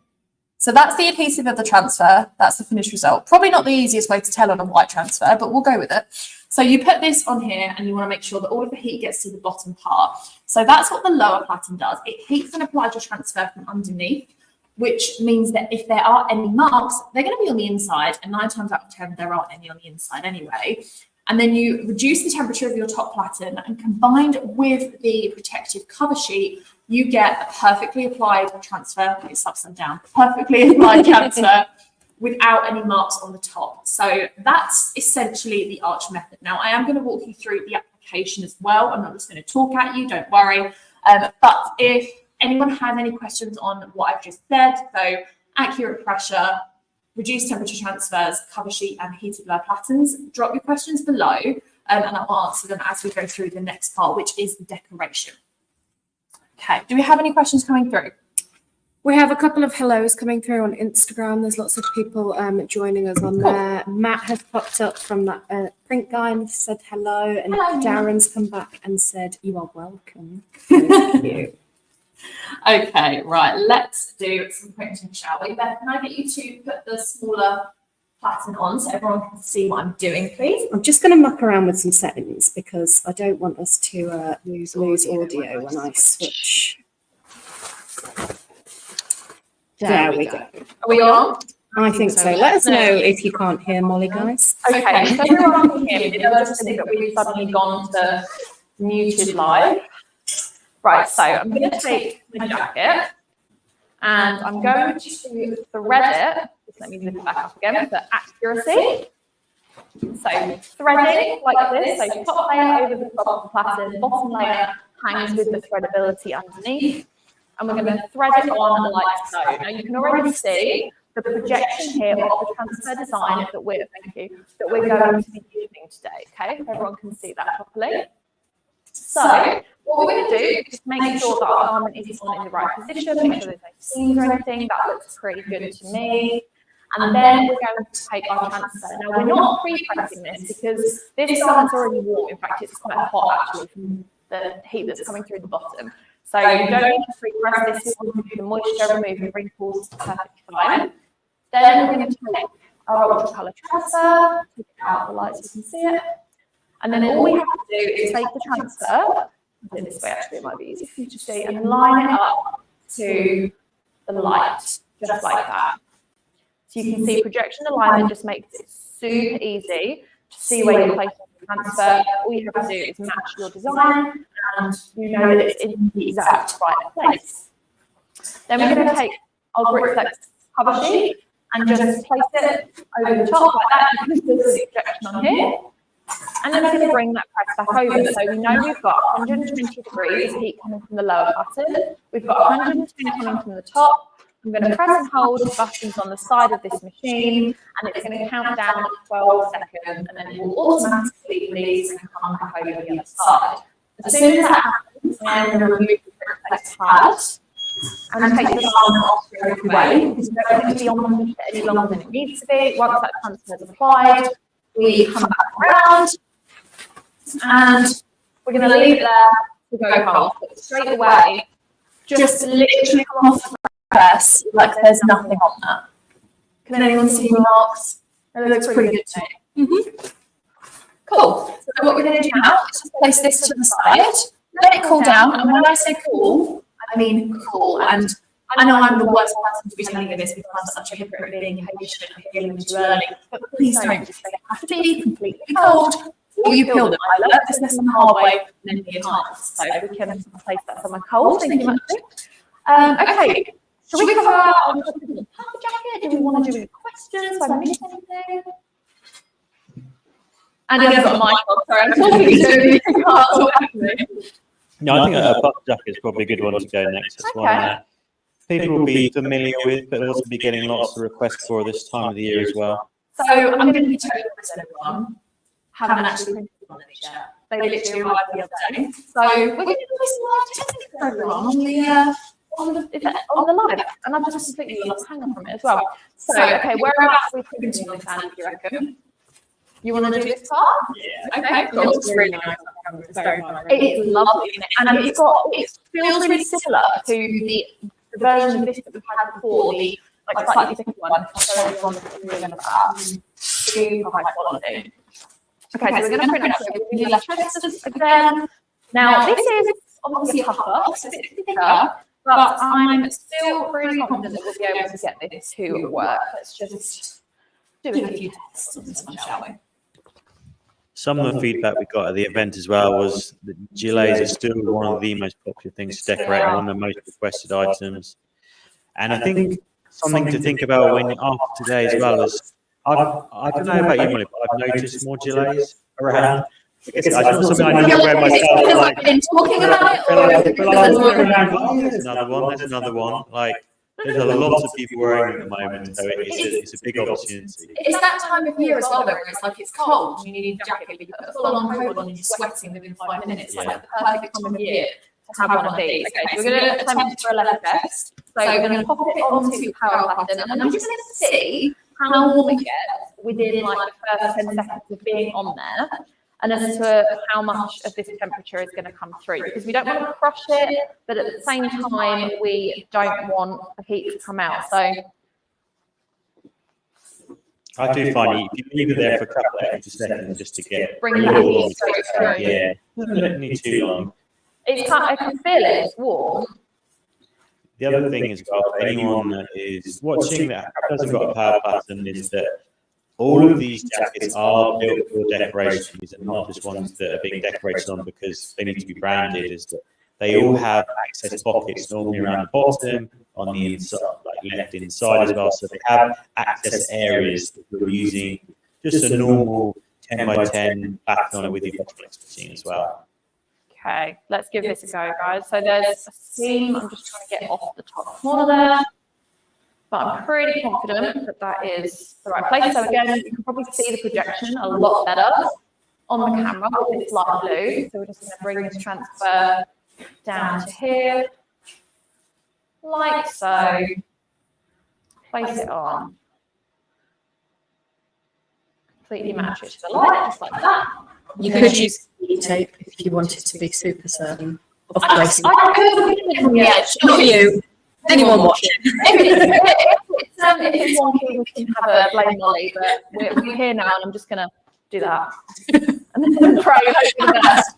So that's the adhesive of the transfer. That's the finished result. Probably not the easiest way to tell on a white transfer, but we'll go with it. So you put this on here and you want to make sure that all of the heat gets to the bottom part. So that's what the lower platen does. It heats and applies your transfer from underneath, which means that if there are any marks, they're going to be on the inside, and 9 times out of 10, there aren't any on the inside anyway. And then you reduce the temperature of your top platen, and combined with the protective cover sheet, you get a perfectly applied transfer. It's upside down. Perfectly applied transfer without any marks on the top. So that's essentially the arch method. Now, I am going to walk you through the application as well. I'm not just going to talk at you, don't worry. But if anyone has any questions on what I've just said, so accurate pressure, reduced temperature transfers, cover sheet, and heated lower platens, drop your questions below, and I'll answer them as we go through the next part, which is the decoration. Okay, do we have any questions coming through? We have a couple of hellos coming through on Instagram. There's lots of people joining us on there. Matt has popped up from that print guy and said hello, and Hello. Darren's come back and said you are welcome. Thank you. Okay, right, let's do some printing, shall we? Beth, can I get you to put the smaller platen on so everyone can see what I'm doing, please? I'm just going to muck around with some settings because I don't want us to lose audio when I switch. There we go. Are we on? I think so. Let us know if you can't hear Molly, guys. Okay, so everyone can hear me. They'll just think that we've suddenly gone to muted live. Right, so I'm going to take my jacket and I'm going to thread it. Just let me lift it back up again for accuracy. So threading like this, so top layer over the top of the pattern, bottom layer hangs with the threadability underneath. And we're going to thread it on like so. Now you can already see the projection here of the transfer design that we're going to be using today. Okay, if everyone can see that properly. So what we're going to do is make sure that our garment is on in the right position, make sure there's no seams or anything. That looks pretty good to me. And then we're going to take our transfer. Now we're not pre-pressing this because this garment's already warm. In fact, it's quite hot actually from the heat that's coming through the bottom. So you don't need to pre-press this. You want to do the moisture, remove the wrinkles, perfectly fine. Then we're going to take our watercolour transfer, take it out the light so you can see it. And then all we have to do is take the transfer, do it this way actually, it might be easy for you to see, and line it up to the light, just like that. So you can see projection alignment just makes it super easy to see where you're placing the transfer. All you have to do is match your design and you know that it's in the exact right place. Then we're going to take our Grit Flex cover sheet and just place it over the top like that. You can still see the projection on here. And then we're going to bring that press back over. So we know we've got 120 degrees of heat coming from the lower button. We've got 120 coming from the top. I'm going to press and hold the buttons on the side of this machine, and it's going to count down 12 seconds, and then it will automatically release and come back over the other side. As soon as that happens, I'm going to remove the Grit Flex pad and take the garment off straight away, because we don't want it to be on the machine any longer than it needs to be. Once that transfer is applied, we come back around, and we're going to leave it there to go home. But straight away, just literally come off the press like there's nothing on that. Can anyone see the marks? It looks pretty good to me. Cool. So what we're going to do now is just place this to the side, let it cool down, and when I say cool, I mean cool. And I know I'm the worst person to be telling you this because I'm such a hypocrite being patient and feeling too early, but please don't just they have to be completely cold or you peel them. I learned this lesson the hard way many times, so we can place that somewhere cold. Thank you much. Okay, shall we cover our puffer jacket? Do we want to do any questions? Have I missed anything? And I've got my mic on, sorry, I'm talking to you. No, I think a puffer jacket is probably a good one to go next. That's one people will be familiar with, but also be getting lots of requests for this time of the year as well. So I'm going to be totally honest, everyone. Haven't actually printed one of these yet. They literally arrived the other day. So we're going to do this live testing for everyone on the live, and I've just completely lost hang on from it as well. So okay, whereabouts are we printing this, Andy, do you reckon? You want to do this part? Yeah. Okay, cool. It's really nice. It's lovely, and it feels really similar to the version of this that we've had before, the like slightly thicker one. Super high quality. Okay, so we're going to print it with the electrolysis again. Now, this is obviously a puffer, so it's a bit thicker, but I'm still really confident that we'll be able to get this to work. Let's just do a few tests on this one, shall we? Some of the feedback we got at the event as well was that gilets are still one of the most popular things to decorate, and one of the most requested items. And I think something to think about when after today as well is, I don't know about you, Molly, but I've noticed more gilets around. It's not something I need to wear myself. I've been talking about it. There's another one. There's another one. Like, there's a lot of people wearing it at the moment, so it's a big opportunity. It's that time of year as well, though, where it's like it's cold and you need a jacket, but you put a full-on coat on and you're sweating within 5 minutes. It's like the perfect time of year to have one of these. Okay, so we're going to attempt for a leather vest. So we're going to pop it onto Apparel pattern, and I'm just going to see how warm it gets within like the first 10 seconds of being on there, and as to how much of this temperature is going to come through, because we don't want to crush it, but at the same time we don't want the heat to come out. So I do find if you leave it there for a couple of extra seconds just to get bring the heat through. Yeah, don't need too long. I can feel it, it's warm. The other thing as well, for anyone that is watching that hasn't got a power button, is that all of these jackets are built for decoration. These are not just ones that are being decorated on because they need to be branded. Is that they all have access pockets normally around the bottom, on the inside, like left inside as well. So they have access areas that you're using just a normal 10 by 10 pattern on it with your flex machine as well. Okay, let's give this a go, guys. So there's a seam. I'm just trying to get off the top corner there. But I'm pretty confident that that is the right place. So again, you can probably see the projection a lot better on the camera with this light blue. So we're just going to bring this transfer down to here, like so. Place it on. Completely match it to the light, just like that. You could use tape if you wanted to be super certain of placing. I could from the edge. Not you. Anyone watching. If it's wonky, we can have a blame Molly, but we're here now, and I'm just going to do that. And then pray and hope for the best.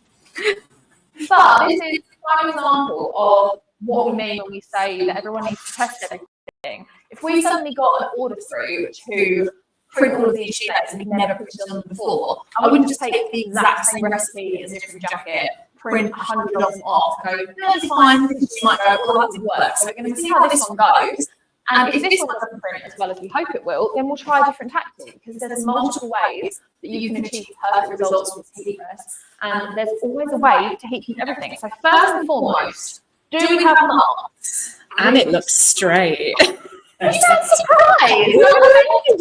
But this is an example of what we mean when we say that everyone needs to test everything. If we suddenly got an order through to print all of these sheets and we've never printed on them before, I wouldn't just take the exact same recipe as a different jacket, print 100 of them off, go, no, it's fine, because you might go, well, that didn't work. So we're going to see how this one goes. And if this one doesn't print as well as we hope it will, then we'll try a different tactic, because there's multiple ways that you can achieve perfect results with heat press. And there's always a way to heat keep everything. So first and foremost, do we have marks? And it looks straight. You sound surprised.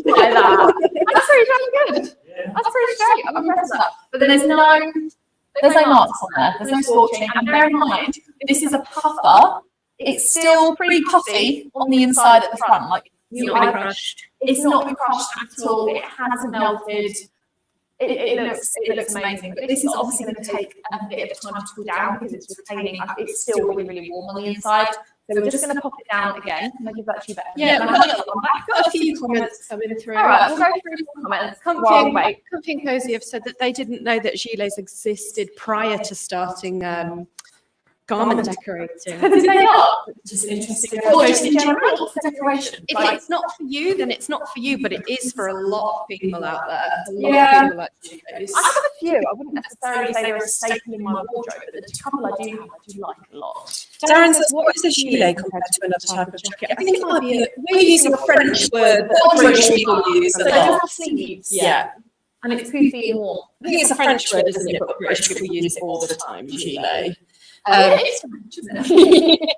Like that. That's pretty damn good. That's pretty straight. I'm impressed with that. But then there's no marks on there. There's no scorching. And bear in mind, this is a puffer. It's still pretty puffy on the inside at the front. Like, It's not crushed. it's not crushed at all. It hasn't melted. It looks amazing. But this is obviously going to take a bit of time to cool down because it's retaining. It's still really, really warm on the inside. So we're just going to pop it down again. And I'll give that to you better. Yeah, I've got a few comments coming through. All right, we'll go through some comments. Comfy and Cozy have said that they didn't know that gilets existed prior to starting garment decorating. Did they not? Just interesting. Or just in general, for decoration. If it's not for you, then it's not for you, but it is for a lot of people out there. A lot Yeah. of people like gilets. I have a few. I wouldn't necessarily say they're a staple in my wardrobe, but the couple I do have, I do like a lot. Darren says, what is a gilet compared to another type of jacket? I think it might be, we're using a French word that British people use So a it does lot. have sleeves. Yeah. And it's poofy and warm. I think it's a French word, isn't it? But British people use it all the time, gilet. It is French, isn't it?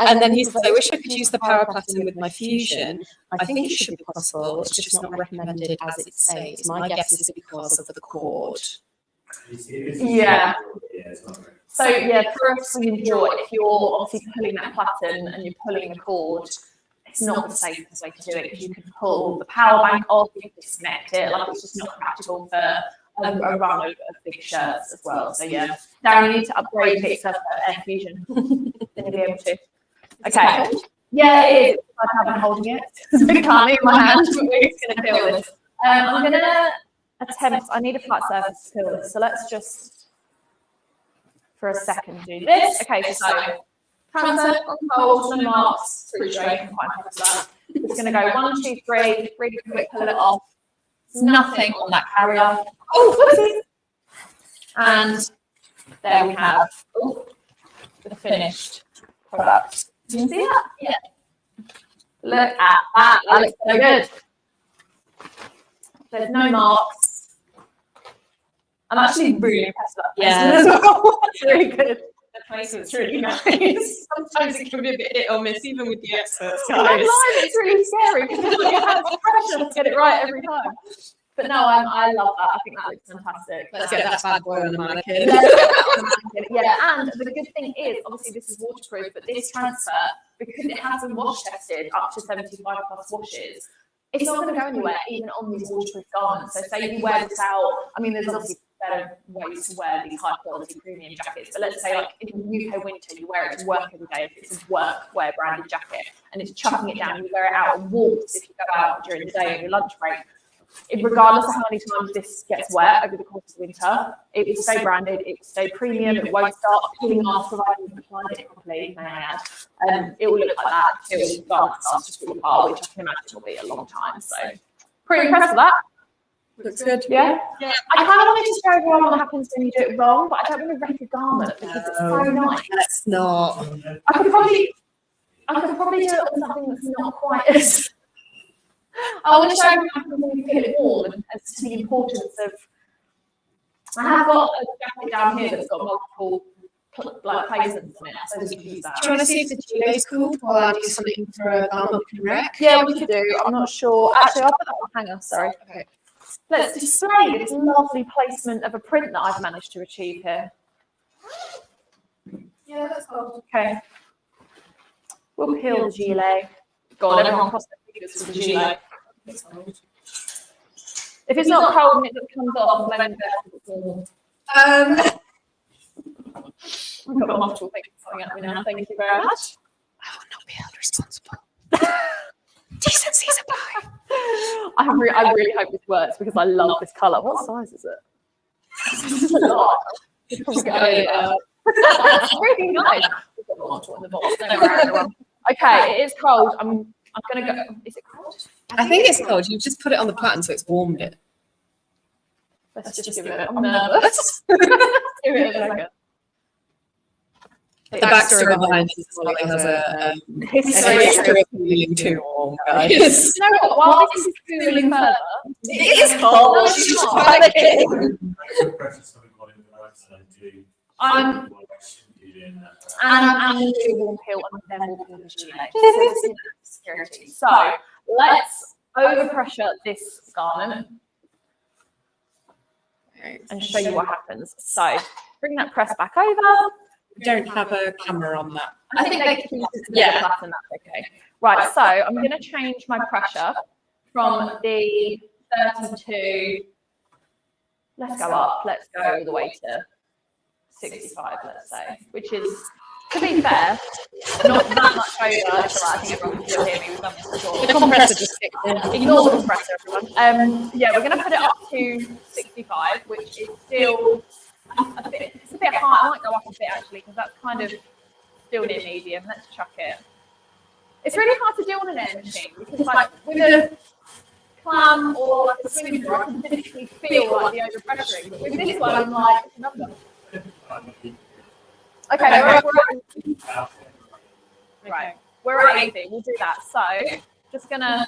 And then he says, I wish I could use the power pattern with my fusion. I think it should be possible. It's just not recommended as it says. My guess is because of the cord. Yeah. So yeah, for us to enjoy, if you're obviously pulling that pattern and you're pulling the cord, it's not the safest way to do it because you can pull the power bank off, you can disconnect it, like it's just not practical for a run of big shirts as well. So yeah, Darren, you need to upgrade it to air fusion. Then you'll be able to. Okay. Yeah, it is. I haven't holding it. It's a bit canny in my hand, but we're just going to peel this. I'm going to attempt, I need a flat surface to peel this. So let's just, for a second, do this. Okay, so transfer on hold, no marks, through straight. I'm quite happy with that. It's going to go 1, 2, 3, really quick, pull it off. Nothing on that carrier. Oh, and there we have the finished product. Can you see that? Yeah. Look at that. That looks so good. There's no marks. I'm actually really impressed with that. Yeah. It's really good. The placement's really nice. Sometimes it can be a bit hit or miss, even with the experts, I'm guys. lying, it's really scary because you have pressure to get it right every time. But no, I love that. I think that looks fantastic. Let's get that bad boy on the mannequin. Yeah, and the good thing is, obviously this is waterproof, but this transfer, because it has been wash tested up to 75 plus washes, it's not going to go anywhere, even on these waterproof garments. So say you wear this out, I mean, there's obviously better ways to wear these high quality premium jackets, but let's say like in UK winter, you wear it to work every day if it's a workwear branded jacket, and it's chucking it down, you wear it out on walks if you go out during the day on your lunch break. Regardless of how many times this gets wet over the course of winter, it will stay branded, it will stay premium, it won't start peeling off providing you've applied it properly, may I add. It will look like that until the garment starts to fall apart, which I can imagine will be a long time. So pretty impressed with that. Looks good. Yeah? Yeah. I kind of wanted to show everyone what happens when you do it wrong, but I don't want to wreck a garment because it's so nice. Let's not. I could probably do it on something that's not quite as I want to show you how to feel it warm and as to the importance of. I have got a jacket down here that's got multiple like placements in it, so you can use that. Do you want to see if the gilet's cool while I do something for a garment we can wreck? Yeah, we could do. I'm not sure. Actually, I'll put that on hanger. Sorry. Okay. Let's display this lovely placement of a print that I've managed to achieve here. Yeah, that's cool. Okay. We'll peel the gilet. Go on, everyone cross their fingers for the gilet. If it's not cold and it just comes off, blame it. I've got multiple things coming at me now. Thank you very much. I will not be held responsible. Decency's a pie. I really hope this works because I love this colour. What size is it? This is a lot. It's probably it's really nice. We've got multiple in the box. Don't worry, everyone. Okay, it is cold. I'm gonna go. Is it cold? I think it's cold. You just put it on the pattern so it's warmed it. Let's just give it. I'm nervous. Give it a second. The backstory behind this is Molly has a history of feeling too warm, guys. You know what? While this is cooling further, It is cold. No, it's not. Panicking. I'm going to do a warm peel and then we'll peel the gilet. Security. So let's overpressure this garment and show you what happens. So bring that press back over. We don't have a camera on that. I think they can use it to get a pattern, that's okay. Right, so I'm going to change my pressure from the 32, let's go up, let's go all the way to 65, let's say, which is, to be fair, not that much over. It's all right, I think everyone can still hear me. The compressor just kicked in. Ignore the compressor, everyone. Yeah, we're going to put it up to 65, which is still it's a bit high. I might go up a bit actually because that's kind of still near medium. Let's chuck it. It's really hard to do on an air machine because, like, with a clam or like a swing drawer, I can physically feel like the overpressuring. But with this one, I'm like, it's another. Okay, we're at 80. We'll do that. So, just gonna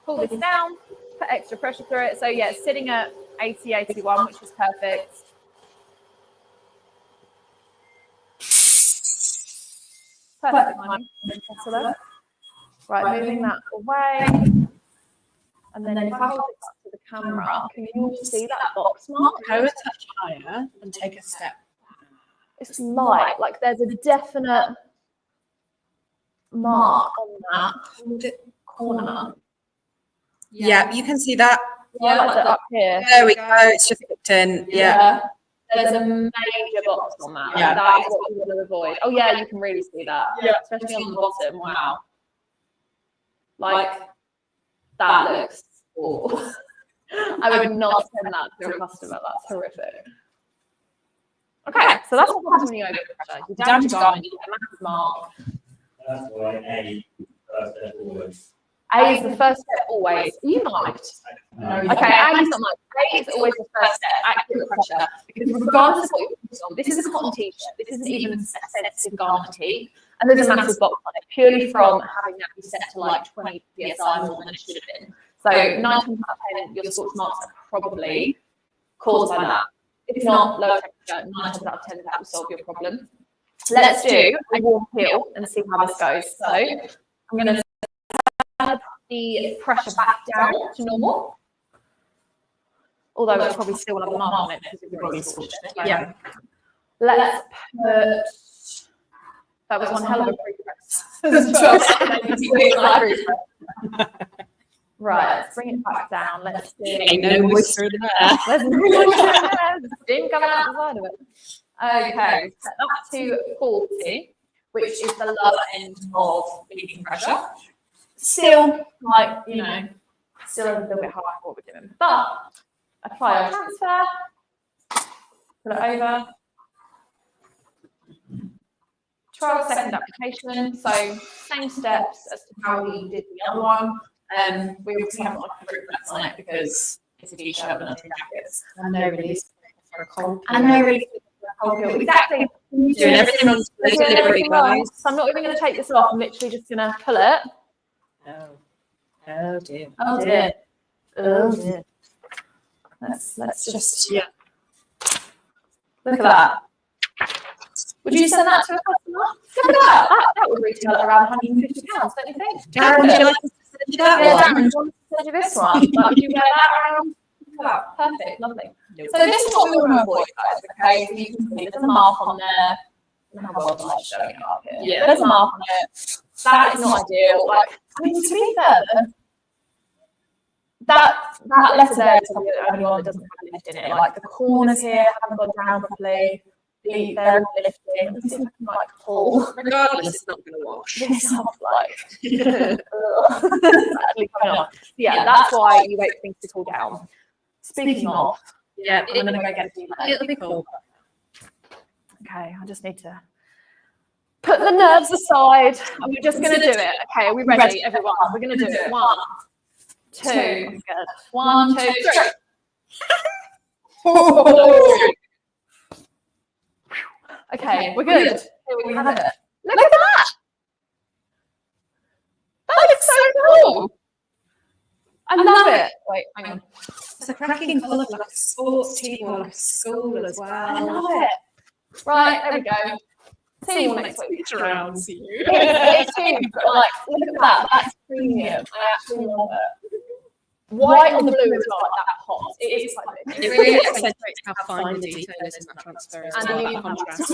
pull this down, put extra pressure through it. So yeah, it's sitting at 80, 81, which is perfect. Perfect, money. Right, moving that away. And then if I hold it up to the camera, can you all see that box mark? Go a touch higher and take a step. It's light, like there's a definite mark on that corner. Yeah, you can see that. Yeah, like that up here. There we go. It's just kicked in. Yeah. There's a major box on that. Yeah. That is what we want to avoid. Oh yeah, you can really see that. Yeah. Especially on the bottom. Wow. Like that looks awful. I would not send that to a customer. That's horrific. Okay, so that's what happens when you overpressure. You damage your garment, you get a massive mark. That's why A first step always. A is the first step always. Are you mic'd? Okay, A is not mic'd. A is always the first step, accurate pressure. Because regardless of what you're putting on, this is a cotton t-shirt. This isn't even a sensitive garment fatigue. And there's a massive box on it, purely from having that be set to like 20 psi more than it should have been. So 9 times out of 10, your scorch marks are probably caused by that. If not low temperature, 9 times out of 10, that will solve your problem. Let's do a warm peel and see how this goes. So I'm going to add the pressure back down to normal. Although it's probably still will have a mark on it because we've already scorched it. Yeah. Let's put. That was one hell of a pre-press. Right, let's bring it back down. Let's see. Ain't no moisture in there. There's no moisture in there. There's steam coming out the side of it. Okay, set that to 40, which is the lower end of beating pressure. Still, like, you know, still a little bit high for what we're doing. But apply our transfer, put it over. 12-second application, so same steps as to how we did the other one. We obviously haven't got a press on it because it's a t-shirt and nothing jackets. And no release for a cold. And no release for a cold peel. Exactly. Doing everything on delivery, guys. So I'm not even going to take this off. I'm literally just going to pull it. Oh. Oh dear. Oh dear. Oh dear. Let's just look at that. Would you send that to a customer? Look at that. That would retail at around £150, don't you think? Darren, would you like us to send you that Yeah, one? Darren, do you want to send you this one? Like, would you wear that around? Wow, perfect, lovely. So this is what we want to avoid, guys, okay? So you can see there's a mark on there. I don't know how well I'm showing it up here. Yeah. There's a mark on it. That is not ideal. Like, I mean, to be fair, that letter there is probably the only one that doesn't have a lift in it. Like, the corners here haven't gone down properly. They're not lifting. This is like pull. Regardless, it's not going to wash. This off like. It's actually coming off. Yeah, that's why you wait for things to cool down. Speaking of, Yeah, I'm gonna go get a deep. it'll be cool. Okay, I just need to put the nerves aside, and we're just gonna do it. Okay, are we ready, everyone? We're gonna do it. 1, 2. Good. 1, 2, 3. Okay, we're good. Here we have it. Look at that! That looks so cool. I love it. Wait, hang on. It's a cracking colour for like a sports team or like a school as well. I love it. Right, there we go. See you all next week. Surrounds you. It's huge, but like, look at that. That's premium. I actually love it. White on the blue is not like that hot. It is quite big. It really accentuates how fine the detail is in that transfer as And well. the That contrast.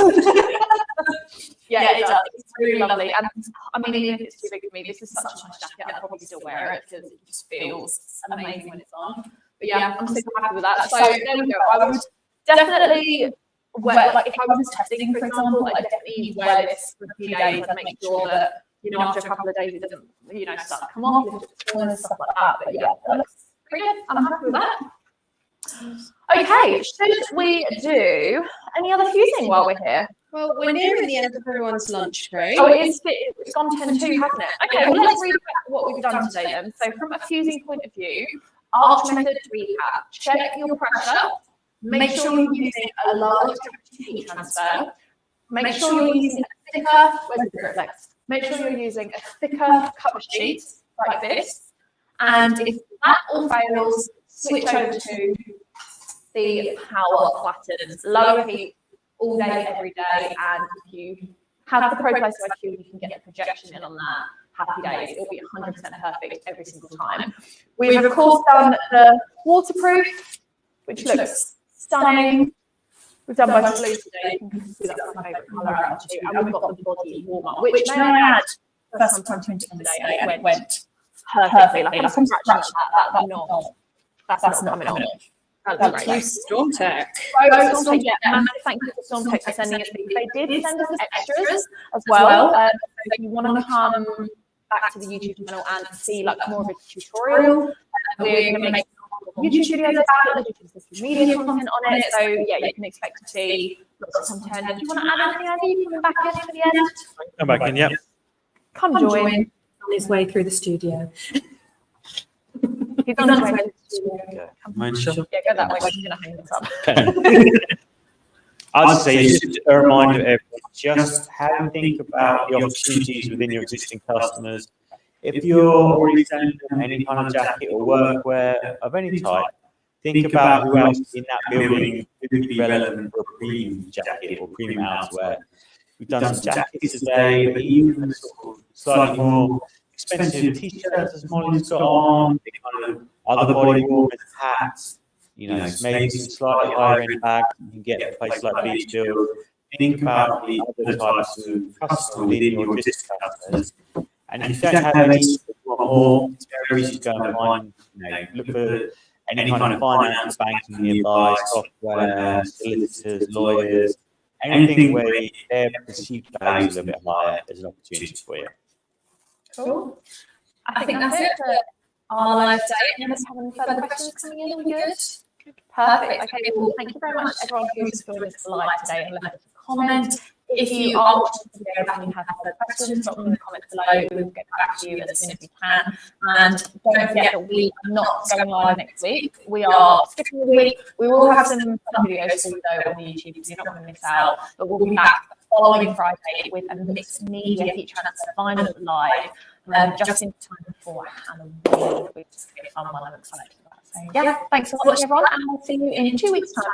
Yeah, it does. It's really lovely. And I mean, even if it's too big for me, this is such a nice jacket. I'll probably still wear it because it just feels amazing when it's on. But yeah, I'm super happy with that. So there we go. I would definitely wear, like, if I was testing, for example, I'd definitely wear this for a few days and make sure that, you know, after a couple of days it doesn't, you know, start to come off, lift its corners and stuff like that. But yeah, that looks pretty good. I'm happy with that. Okay, should we do any other fusing while we're here? Well, we're nearing the end of everyone's lunch break. Oh, it's gone 10-2, hasn't it? Okay, well, let's read what we've done today then. So from a fusing point of view, arch method recap. Check your pressure. Make sure you're using a lower temperature heat transfer. Make sure you're using a thicker, where's the grip legs? Make sure you're using a thicker cover sheet like this. And if that all fails, switch over to the power flattens, lower heat all day, every day. And if you have the ProPlace IQ, you can get the projection in on that. Happy days. It'll be 100% perfect every single time. We've of course done the waterproof, which looks stunning. We've done both blue today. You can see that's my favourite colour out too. And we've got the body warmer, which may I add, first time today, it went perfectly. Like, I'm scratching that. That's not coming on. Thank you, Storm Tech. Thank you to Storm Tech for sending us these. They did send us extras as well. So if you want to come back to the YouTube channel and see like more of a tutorial, we're going to make YouTube videos about it, there's social media content on it. So yeah, you can expect to see lots of content. Do you want to add anything, Andy, coming back in for the end? Come back in, yep. Come join. On his way through the studio. He's on his way to the studio. Mind shot. Yeah, go that way. We're going to hang this up. I'd say just a reminder to everyone, just have a think about the opportunities within your existing customers. If you're already selling them any kind of jacket or workwear of any type, think about who else in that building could be relevant for a premium jacket or premium outerwear. We've done some jackets today, but even sort of slightly more expensive t-shirts as Molly's got on, the kind of other body warmers, hats, you know, maybe some slightly higher end bags you can get at a place like Beachfield. Think about the other types of customers within your existing customers. And if you don't have any more, it's very easy to go and find, you know, look for any kind of finance, banking nearby, software, solicitors, lawyers, anything where their perceived value is a bit higher as an opportunity for you. Cool. I think that's it for our live day. Unless you have any further questions coming in, are we good? Perfect. Okay, well, thank you very much, everyone who's joined us live today and left us a comment. If you are watching the video and you have further questions, drop them in the comments below. We will get back to you as soon as we can. And don't forget that we are not going live next week. We are skipping the week. We will have some videos for you though on the YouTube, so you're not going to miss out. But we'll be back following Friday with a mixed media feature and a final live just in time before Halloween, which is a fun one I'm excited about. So yeah, thanks for watching everyone, and we'll see you in 2 weeks' time.